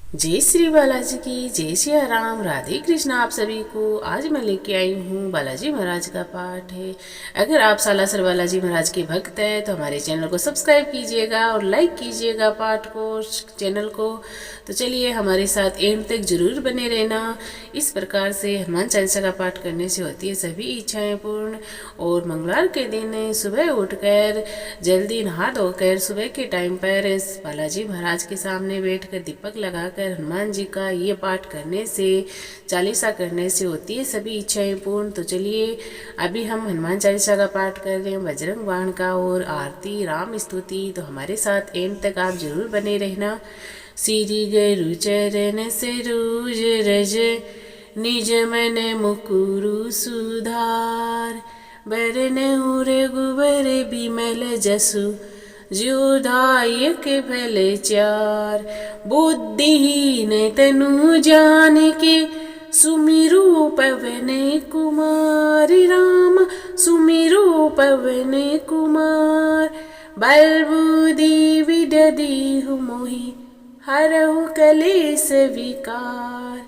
जय श्री बालाजी की जय श्री राम। राधे कृष्ण। आप सभी को आज मैं लेके आई हूँ बालाजी महाराज का पाठ है। अगर आप सालासर बालाजी महाराज के भक्त हैं तो हमारे चैनल को सब्सक्राइब कीजिएगा और लाइक कीजिएगा पाठ को, चैनल को। तो चलिए हमारे साथ एंड तक जरूर बने रहना। इस प्रकार से हनुमान चालीसा का पाठ करने से होती है सभी इच्छाएं पूर्ण। और मंगलवार के दिन सुबह उठकर जल्दी नहा धोकर सुबह के टाइम पर बालाजी महाराज के सामने बैठकर दीपक लगाकर हनुमान जी का ये पाठ करने से, चालीसा करने से होती है सभी इच्छाएं पूर्ण। तो चलिए अभी हम हनुमान चालीसा का पाठ कर रहे हैं, बजरंग बाण का और आरती राम स्तुति। तो हमारे साथ एंड तक आप जरूर बने रहना। श्री गुरु चरण सरोज रज निज मन मुकुरु सुधार। बरनउँ रघुबर बिमल जसु जो दायक फल चार। बुद्धिहीन तनु जानिके सुमिरु पवन कुमार। राम सुमिरु पवन कुमार। बल बुद्धि विद्या मोहि हरहु कलेस विकार।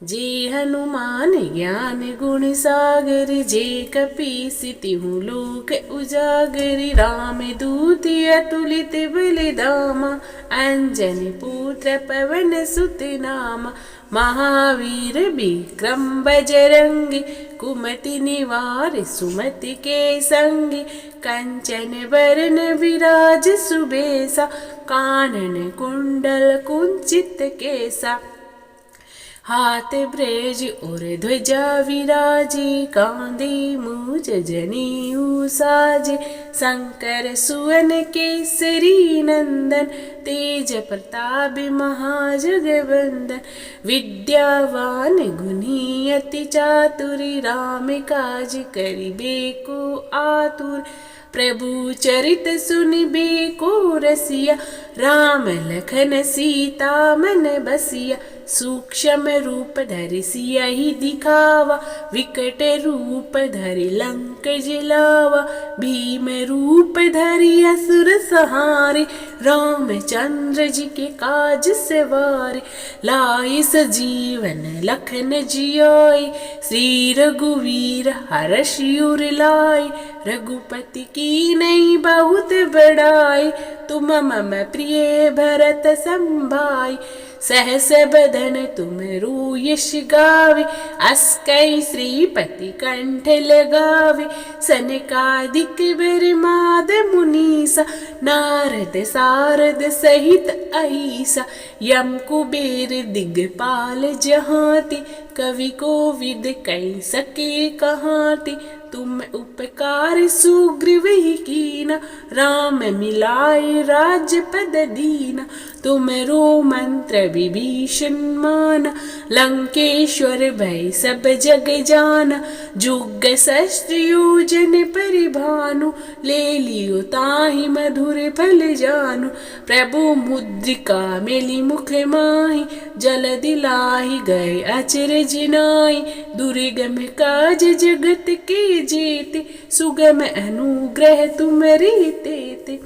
जे हनुमान ज्ञान गुण सागर जे कपीस तिहु लोक उजागर। राम दूत अतुलित बलिधामा अंजनी पुत्र पवन सुत नामा। महावीर विक्रम बजरंगी कुमति निवार सुमति के संगी। कंचन बरन विराज सुबेसा कानन कुंडल कुंचित केसा। हाथ ब्रज और ध्वजा विराजी कांधे मूज जनेऊ साजे। शंकर सुवन केसरी नंदन तेज प्रताप महाजगवंदन। विद्यावान गुणी अति चातुरी राम काज करिबे को आतुर। प्रभु चरित सुनिबे को रसिया राम लखन सीता मन बसिया। सूक्ष्म रूप धरि सियहि दिखावा विकट रूप धरि लंक जलावा। भीम रूप धरि असुर संहारे रामचंद्र जी के काज सवारे। लाए सजीवन लखन जियाए श्री रघुवीर हर्षि उर लाए। रघुपति की नई बहुत बड़ाई तुम मम प्रिय भरत संभाई। सहस बदन तुम यश गावे अस कई श्रीपति कंठ लगावे। सनकादिक ब्रह्माद मुनीसा नारद सारद सहित अहिसा। यम कुबेर दिगपाल जहांति कवि कोविद कई सके कहांति। तुम उपकार सुग्रीव ही कीना राम मिलाए राजपद दीना। तुमरो मंत्र विभीषण माना लंकेश्वर भय सब जग जाना। जुग सहस्त्र योजन परिभानु ले लियो ताहि मधुर फल जानु। प्रभु मुद्रिका मेली मुख माहि जल दिलाहि गए अचरज नाहि। दुर्गम काज जगत के जेते सुगम अनुग्रह तुमरे तेते।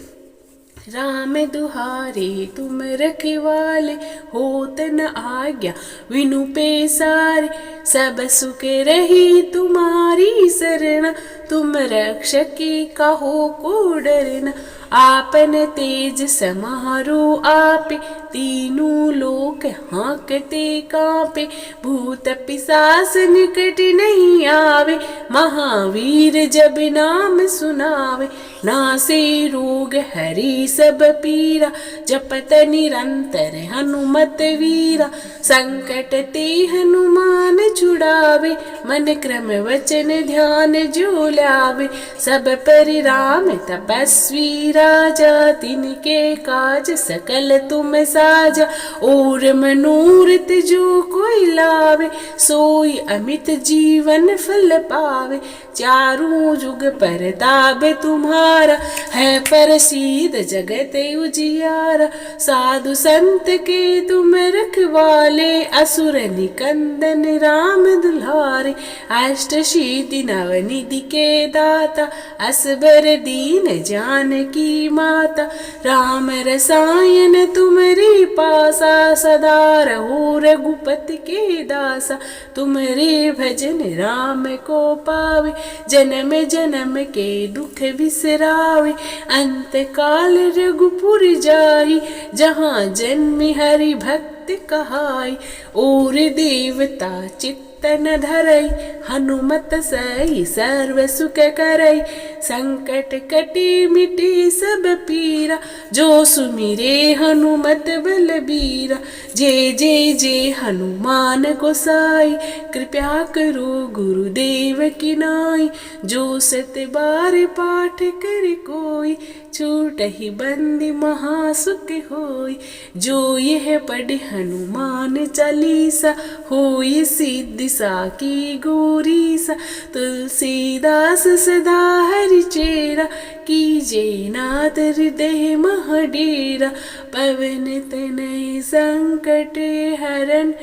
राम दुहारे तुम रखवाले होत न आज्ञा विनु पैसारे। सब सुख रही तुम्हारी शरण तुम रक्षकी कहो को डरना। आपन तेज समारो आपे तीनों लोक हाँकते कांपे। भूत पिशाच निकट नहीं आवे महावीर जब नाम सुनावे। नासे रोग हरि सब पीरा जपत निरंतर हनुमत वीरा। संकट ते हनुमान छुड़ावे मन क्रम वचन ध्यान जो लावे। सब पर राम तपस्वी राजा तिनके काज सकल तुम साजा। और मनोरथ जो कोई लावे सोई अमित जीवन फल पावे। चारों जुग परताप तुम्हारा है प्रसिद्ध जगत उजियारा। साधु संत के तुम रखवाले असुर निकंदन राम दुलारे। अष्ट सिद्धि नवनिधि के दाता असबर दीन जानकी माता। राम रसायन तुम्हारी तुम्हारे पासा, सदा रहो रघुपति के दासा। तुम्हारे भजन राम को पावे, जन्म जन्म के दुख बिसरावे। अंत काल रघुपुर जाई, जहाँ जन्म हरि भक्त कहाई। और देवता चित्त न धरई, हनुमत सई सर्व सुख करई। संकट कटे मिटे सब पीरा, जो सुमिरे हनुमत बलबीरा। जय जय जय हनुमान गोसाई, कृपया करो गुरुदेव की नाई। जो सत बार पाठ कर कोई, छूटहि बंदी महासुख होई। जो यह पढ़े हनुमान चालीसा, होई सिद्धि साकी गौरीसा। तुलसीदास सदा हरि चेरा, कीजे नाथ हृदय मह डेरा। पवन तनय संकट हरन,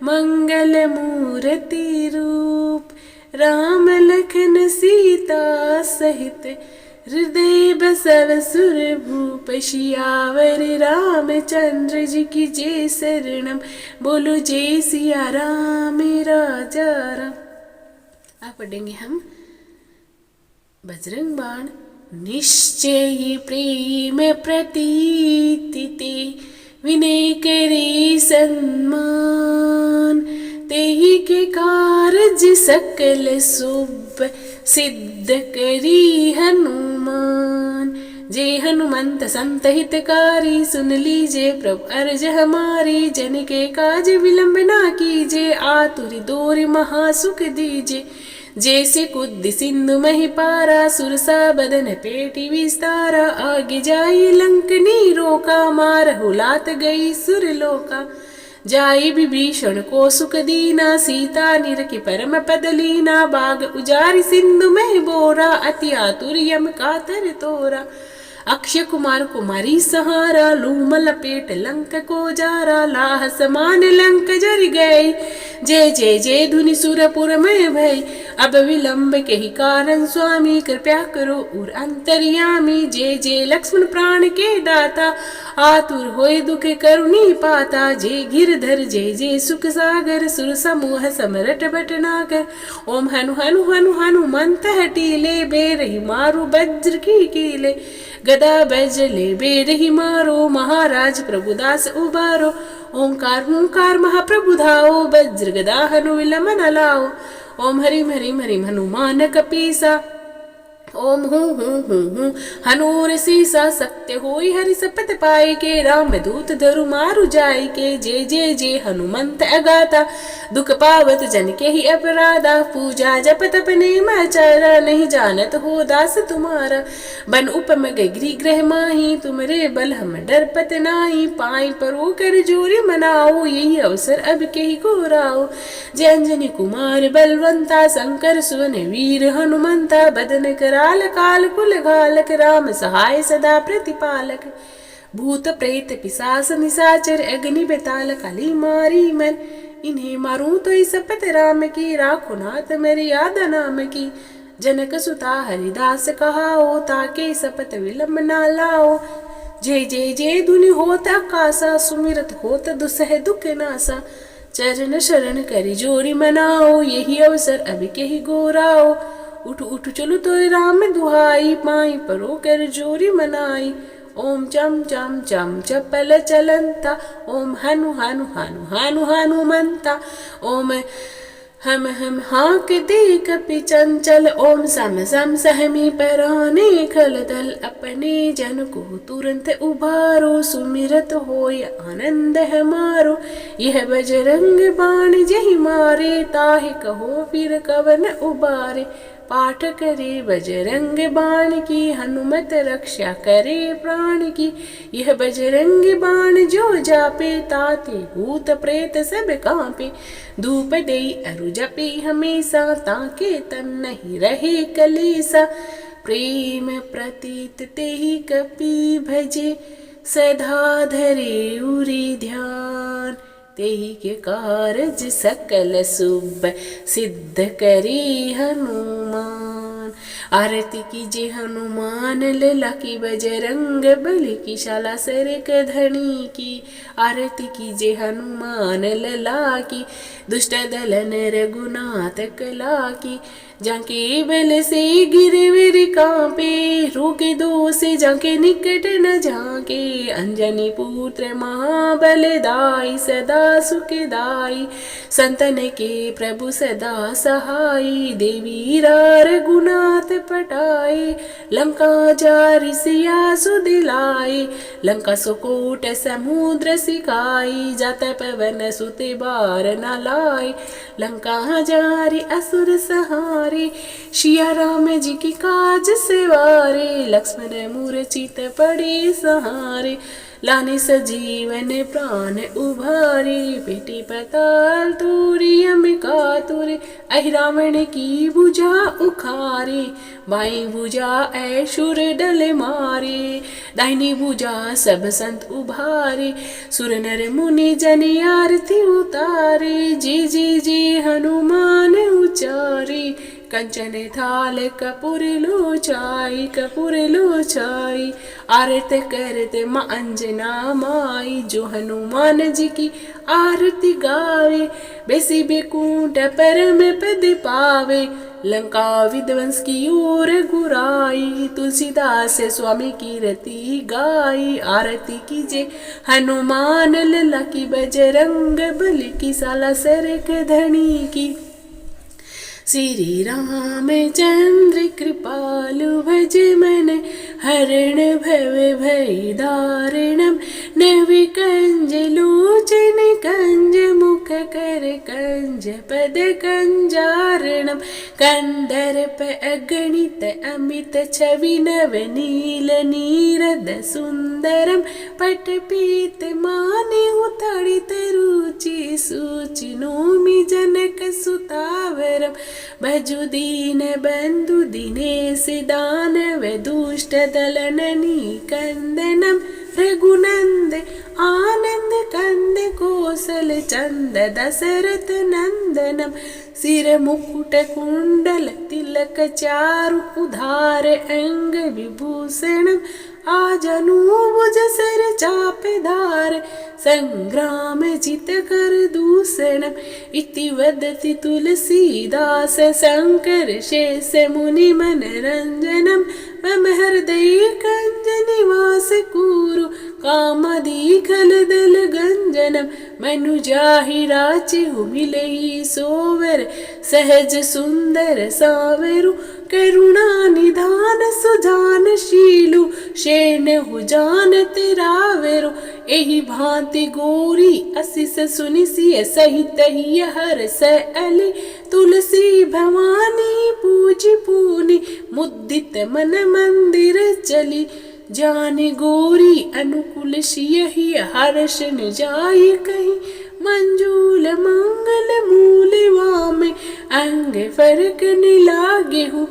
मंगल मूर्ति रूप। राम लखन सीता सहित, हृदय बसव सुर भूप। सियावर रामचंद्र जी की जय शरणम, बोलो जय सिया राम राजा राम। अब पढ़ेंगे हम बजरंग बाण। निश्चय प्रेम प्रतीति, विनय करे सम्मान। तेहि के कारज सकल शुभ, सिद्ध करी हनुमान। जय हनुमंत संत हितकारी, सुन लीजिए प्रभु अर्ज हमारी। जन के काज विलंब ना कीजिए, आतुर दूर महासुख दीजिए। जैसे कुद्द सिंधु मही पारा, सुरसा बदन पेटी विस्तारा। आगे जाई लंकनी रोका, मारहु लात गई सुरलोका। जाई विभीषण को सुख दीना, सीता निरखी परम पद लीना। बाग उजारि सिंधु में बोरा, अति आतुर यम कातर तोरा। अक्षय कुमार कुमारी सहारा, लूम लपेट लंक को जारा। लाह समान लंक जर गई, जय जय जय धुनि सुरपुर में भई। अब विलंब के ही कारण स्वामी, कृपया करो और अंतर्यामी। जय जय लक्ष्मण प्राण के दाता, आतुर होय दुख करुणी पाता। जय गिरधर जय जय सुख सागर, सुर समूह समरट भटनागर। ओम हनु हनु हनु हनुमंत हटीले, बेरहि मारु वज्र की कीले। गदा बजले बेरहि मारो, महाराज प्रभुदास उबारो। ओंकार ओंकार महाप्रभु धाओ, वज्र गदा हनु विलम न लाओ। ओम हरिम हरिम हरिम हनुमान कपीसा, ओम हूँ हनूर सीसा। सत्य होई हरि सपत पाए के, राम दूत धरु मारु जाय के। जय जय जय हनुमंत अगाता, दुख पावत जन के ही अपराधा। पूजा जप तप नेम आचारा, नहीं जानत हो दास तुम्हारा। बन उपम गृह ग्रह माही, तुमरे बल हम डरपत नाही। पाई परो कर जोरी मनाओ, यही अवसर अब के ही घोराओ। जय अंजनी कुमार बलवंता, शंकर सुवन वीर हनुमंता। बदन कराल काल कुल घालक, राम सहाय सदा प्रतिपालक। भूत प्रेत पिशाच निशाचर, अग्नि बेताल काली मारी मन। इन्हें मारूं तो इस सपत राम की, राखो नाथ मेरी याद नाम की। जनक सुता हरिदास कहाओ, ताके सपत विलंब ना लाओ। जय जय जय धुनि होत आकाशा, सुमिरत होत दुसह दुख नासा। चरण शरण करि जोरी मनाओ, यही अवसर अब के ही गोराओ। उठ उठ चलो तो राम दुहाई, पाई परो कर जोरी मनाई। ओम चम चम चम चपल चलंता, ओम हनु हनु हनु हनु हनुमंता। ओम हम हाँक दे कपि चंचल, ओम सम सम सहमी पराने खल दल। अपने जन को तुरंत उबारो, सुमिरत होय आनंद हमारो। यह बजरंग बाण जहि मारे, ताहि कहो फिर कवन उबारे। पाठ करे बजरंग बाण की, हनुमत रक्षा करे प्राण की। यह बजरंग बाण जो जापे, ताते भूत प्रेत सब कांपे। धूप देई अरु जपे हमेशा, ताके तन नहीं रहे कलेसा। प्रेम प्रतीत तेहि कपि भजे, सदा धरे उरी ध्यान। तेहि के कारज सकल शुभ, सिद्ध करी हनुमान। आरती कीजिए हनुमान लला की, बजरंग बली की, शाला सरक धनी की। आरती कीजिए हनुमान लला की, दुष्ट दलन रघुनाथ कला की। जाके बल से गिरवर कांपे, रोके दो से जाके निकट न झांके। अंजनी पुत्र महाबलदाई, सदा सुखदाई, संतन के प्रभु सदा सहाई। देवी रघुनाथ पटाई, लंका जारि सिया सुदिलाई। लंका सुकोट समुद्र सिकाई, जात पवन सुत बार न लाई। लंका जारि असुर सहारे, सिया राम जी की काज सवारे। लक्ष्मण मूर्छित पड़े सहारे, लाने सजीवन प्राण उभारे। पेटी पताल तूरी अम्बिका तुरे, अहि रावण की भुजा उखारे। बाई भुजा ऐशुर डल मारे, दाहिनी भुजा सब संत उभारे। सुर नर मुनि जन आरती उतारे, जी जी जी हनुमान उचारे। कंचन थाल कपूर लोचाई, कपूर लोचाई। आरत करत माँ अंजना माई, जो हनुमान जी की आरती गावे। बेसी बेकुंठ परम पद पावे, लंका विध्वंस की ओर गुराई। तुलसीदास स्वामी की रति गाई, आरती कीजिए हनुमान लला की, बजरंग बली की, साला सरक धनी की। श्री रामचंद्र कृपालु भज मन, हरण भव भय दारुणम। नवि कंज लोचन कंज मुख कर, कंज पद कंजारणम। कंदर्प अगणित अमित छवि, नव नील नीरद सुंदरम। पट पीत मान्यु तड़ित रुचि, सूचि नोमि जनक सुतावरम। भजु दीन बंधु दिनेश दानव, दुष्ट दलन निकंदनम। रघुनंद आनंद कंद कौशल चंद, दशरथ नंदनम। सिर मुकुट कुंडल तिलक चारु, उधार अंग विभूषणम। आजनुभुज सर चापे धार, संग्राम जित कर दूषणम। इति वदति तुलसीदास, शंकर शेष मुनि मनरंजनम। मम हृदय कंज निवास कुरु, कामदी खल दल गंजनम। मनु जाहि राचिहु मिलई सोवर, सहज सुंदर सावरु। करुणा निधान सुजान शीलु, शेनहु जानत रावरु। एहि भांति गोरी असिस सुनि सिय सहित हिय हरष अली। तुलसी भवानी पूजि पूनि, मुदित मन मंदिर चली। जाने गोरी अनुकूल सियहि, हर्ष न जाय कहीं। मंजूल मंगल मूल वामे, अंग फरक न लागे हूँ।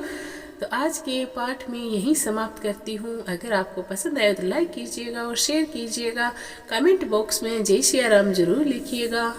तो आज के पाठ में यही समाप्त करती हूँ। अगर आपको पसंद आए तो लाइक कीजिएगा और शेयर कीजिएगा। कमेंट बॉक्स में जय सिया राम जरूर लिखिएगा।